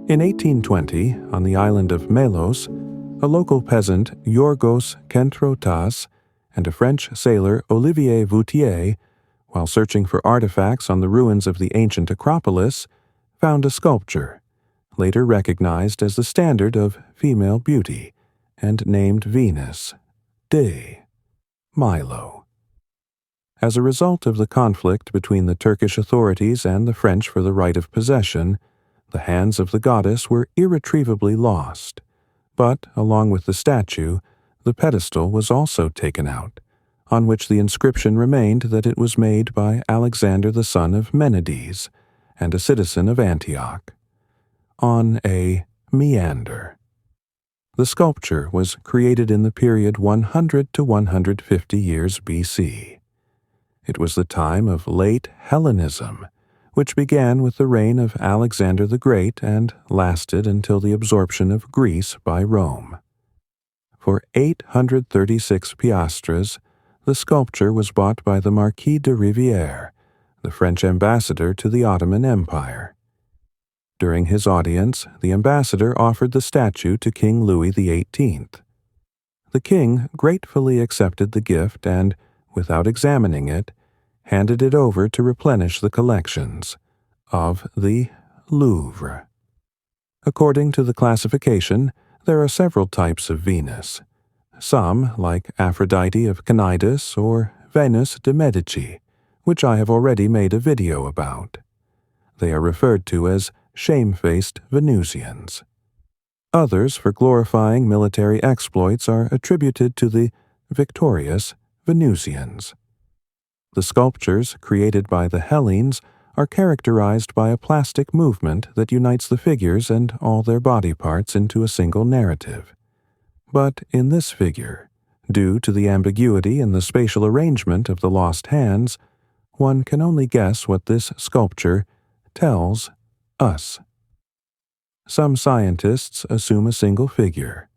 In 1820, on the island of Milos, a local peasant, Yorgos Kentrotas, and a French sailor, Olivier Voutier, while searching for artifacts on the ruins of the ancient Acropolis, found a sculpture, later recognized as the standard of female beauty, and named Venus de Milo. As a result of the conflict between the Turkish authorities and the French for the right of possession, the hands of the goddess were irretrievably lost, but, along with the statue, the pedestal was also taken out, on which the inscription remained that it was made by Alexander the son of Menides, and a citizen of Antioch, on a meander. The sculpture was created in the period 100 to 150 years BC. It was the time of late Hellenism, which began with the reign of Alexander the Great and lasted until the absorption of Greece by Rome. For 836 piastres, the sculpture was bought by the Marquis de Rivière, the French ambassador to the Ottoman Empire. During his audience, the ambassador offered the statue to King Louis XVIII. The king gratefully accepted the gift and, without examining it, handed it over to replenish the collections of the Louvre. According to the classification, there are several types of Venus. Some, like Aphrodite of Cnidus or Venus de Medici, which I have already made a video about. They are referred to as shamefaced Venusians. Others, for glorifying military exploits, are attributed to the victorious Venusians. The sculptures created by the Hellenes are characterized by a plastic movement that unites the figures and all their body parts into a single narrative. But in this figure, due to the ambiguity in the spatial arrangement of the lost hands, one can only guess what this sculpture tells us. Some scientists assume a single figure,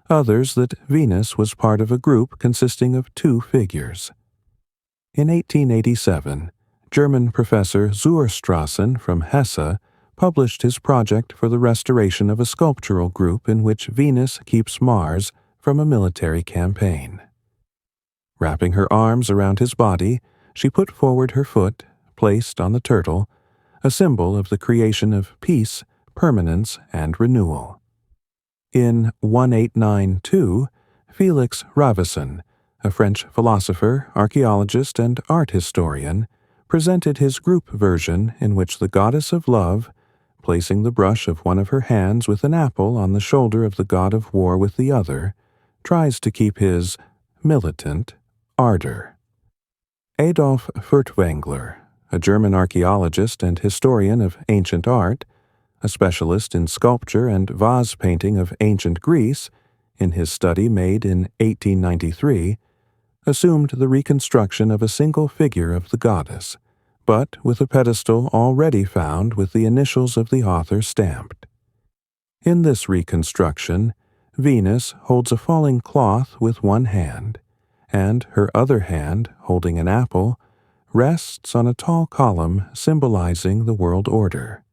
others that Venus was part of a group consisting of two figures. In 1887, German professor zur Strassen from Hesse published his project for the restoration of a sculptural group in which Venus keeps Mars from a military campaign. Wrapping her arms around his body, she put forward her foot, placed on the turtle, a symbol of the creation of peace, permanence, and renewal. In 1892, Felix Ravesson, a French philosopher, archaeologist, and art historian, presented his group version in which the goddess of love, placing the brush of one of her hands with an apple on the shoulder of the god of war with the other, tries to keep his militant ardor. Adolf Furtwängler, a German archaeologist and historian of ancient art, a specialist in sculpture and vase painting of ancient Greece, in his study made in 1893, assumed the reconstruction of a single figure of the goddess, but with a pedestal already found with the initials of the author stamped. In this reconstruction, Venus holds a falling cloth with one hand, and her other hand, holding an apple, rests on a tall column symbolizing the world order.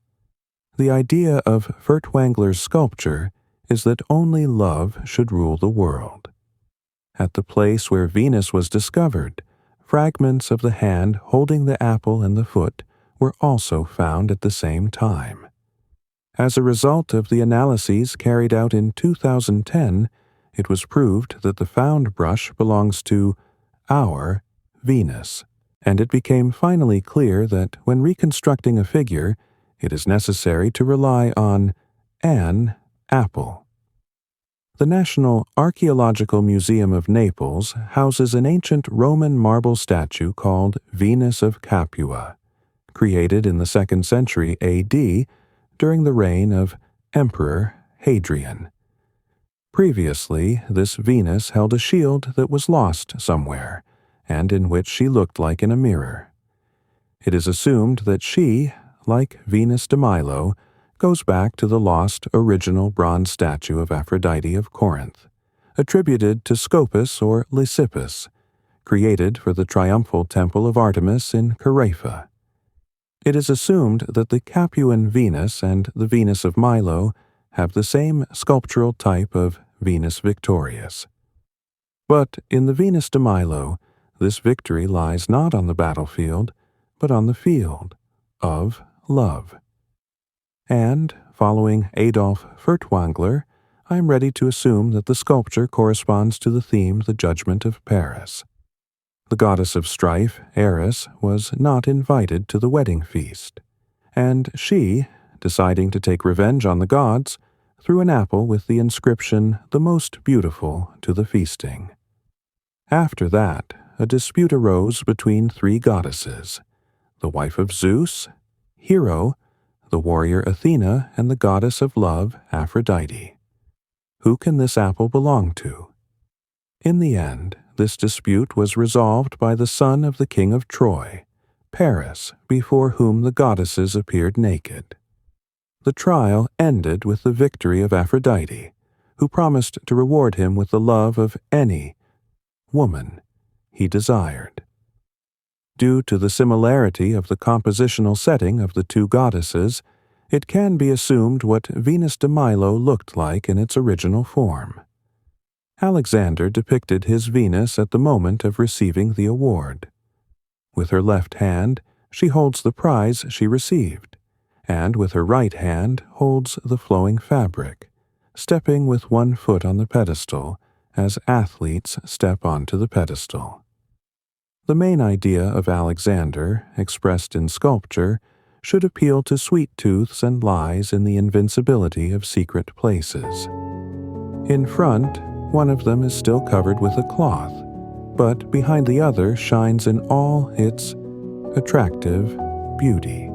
The idea of Furtwängler's sculpture is that only love should rule the world. At the place where Venus was discovered, fragments of the hand holding the apple and the foot were also found at the same time. As a result of the analyses carried out in 2010, it was proved that the found brush belongs to our Venus, and it became finally clear that when reconstructing a figure, it is necessary to rely on an apple. The National Archaeological Museum of Naples houses an ancient Roman marble statue called Venus of Capua, created in the 2nd century AD during the reign of Emperor Hadrian. Previously, this Venus held a shield that was lost somewhere, and in which she looked like in a mirror. It is assumed that she, like Venus de Milo, goes back to the lost original bronze statue of Aphrodite of Corinth, attributed to Scopas or Lysippus, created for the triumphal temple of Artemis in Carafa. It is assumed that the Capuan Venus and the Venus of Milo have the same sculptural type of Venus victorious. But in the Venus de Milo, this victory lies not on the battlefield, but on the field of love. And, following Adolf Furtwängler, I am ready to assume that the sculpture corresponds to the theme The Judgment of Paris. The goddess of strife, Eris, was not invited to the wedding feast, and she, deciding to take revenge on the gods, threw an apple with the inscription, "The most beautiful," to the feasting. After that, a dispute arose between three goddesses, the wife of Zeus, Hero, the warrior Athena, and the goddess of love, Aphrodite. Who can this apple belong to? In the end, this dispute was resolved by the son of the king of Troy, Paris, before whom the goddesses appeared naked. The trial ended with the victory of Aphrodite, who promised to reward him with the love of any woman he desired. Due to the similarity of the compositional setting of the two goddesses, it can be assumed what Venus de Milo looked like in its original form. Alexander depicted his Venus at the moment of receiving the award. With her left hand, she holds the prize she received, and with her right hand holds the flowing fabric, stepping with one foot on the pedestal as athletes step onto the pedestal. The main idea of Alexander, expressed in sculpture, should appeal to sweet tooths and lies in the invincibility of secret places. In front, one of them is still covered with a cloth, but behind the other shines in all its attractive beauty.